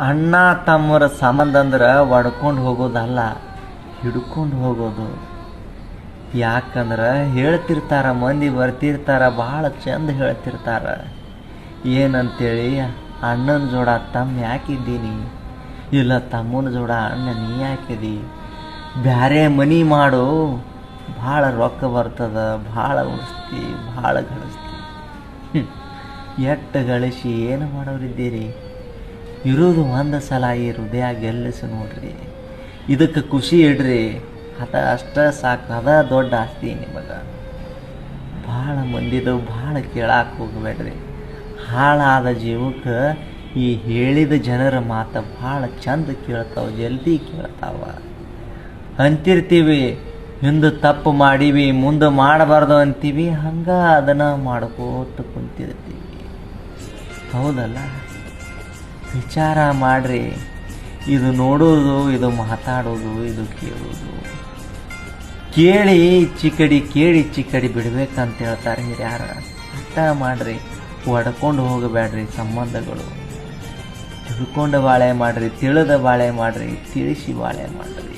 ಅಣ್ಣ ತಮ್ಮರ ಸಂಬಂಧ ಅಂದ್ರೆ ಒಡ್ಕೊಂಡು ಹೋಗೋದಲ್ಲ, ಹಿಡ್ಕೊಂಡು ಹೋಗೋದು. ಯಾಕಂದ್ರೆ ಹೇಳ್ತಿರ್ತಾರ, ಮಂದಿ ಬರ್ತಿರ್ತಾರ, ಭಾಳ ಚಂದ ಹೇಳ್ತಿರ್ತಾರ. ಏನಂತೇಳಿ, ಅಣ್ಣನ ಜೋಡ ತಮ್ಮ ಯಾಕಿದ್ದೀನಿ, ಇಲ್ಲ ತಮ್ಮನ ಜೋಡ ಅಣ್ಣ ನೀ ಯಾಕಿದಿ, ಬ್ಯಾರೆ ಮನಿ ಮಾಡು, ಭಾಳ ರೊಕ್ಕ ಬರ್ತದ, ಭಾಳ ಉಳಿಸ್ತಿ, ಭಾಳ ಗಳಿಸ್ತಿ. ಎಟ್ಟು ಗಳಿಸಿ ಏನು ಮಾಡೋರಿದ್ದೀರಿ? ಇರೋದು ಒಂದು ಸಲ ಈ ಹೃದಯ ಗೆಲ್ಲಿಸಿ ನೋಡ್ರಿ, ಇದಕ್ಕೆ ಖುಷಿ ಇಡ್ರಿ, ಅಷ್ಟ ಸಾಕು, ಅದ ದೊಡ್ಡ ಆಸ್ತಿ ನಿಮಗೆ. ಭಾಳ ಮಂದಿದು ಭಾಳ ಕೇಳಕ್ಕೆ ಹೋಗ್ಬೇಡ್ರಿ. ಹಾಳಾದ ಜೀವಕ್ಕೆ ಈ ಹೇಳಿದ ಜನರ ಮಾತು ಭಾಳ ಚಂದ ಕೇಳ್ತಾವ, ಜಲ್ದಿ ಕೇಳ್ತಾವ. ಅಂತಿರ್ತೀವಿ, ಹಿಂದೆ ತಪ್ಪು ಮಾಡೀವಿ, ಮುಂದೆ ಮಾಡಬಾರ್ದು ಅಂತೀವಿ, ಹಂಗೆ ಅದನ್ನು ಮಾಡ್ಕೋತ ಕುಂತಿರ್ತೀವಿ. ಹೌದಲ್ಲ? ವಿಚಾರ ಮಾಡ್ರಿ. ಇದು ನೋಡೋದು, ಇದು ಮಾತಾಡೋದು, ಇದು ಕೇಳೋದು. ಕೇಳಿ ಚಿಕ್ಕಡಿ, ಕೇಳಿ ಚಿಕ್ಕಡಿ ಬಿಡ್ಬೇಕಂತ ಹೇಳ್ತಾರೆ ಹಿರಿಯಾರ. ಅರ್ಥ ಮಾಡ್ರಿ, ಒಡ್ಕೊಂಡು ಹೋಗಬೇಡ್ರಿ ಸಂಬಂಧಗಳು. ತಿಳ್ಕೊಂಡು ಬಾಳೆ ಮಾಡ್ರಿ, ತಿಳಿದ ಬಾಳೆ ಮಾಡ್ರಿ, ತಿಳಿಸಿ ಬಾಳೆ ಮಾಡ್ರಿ.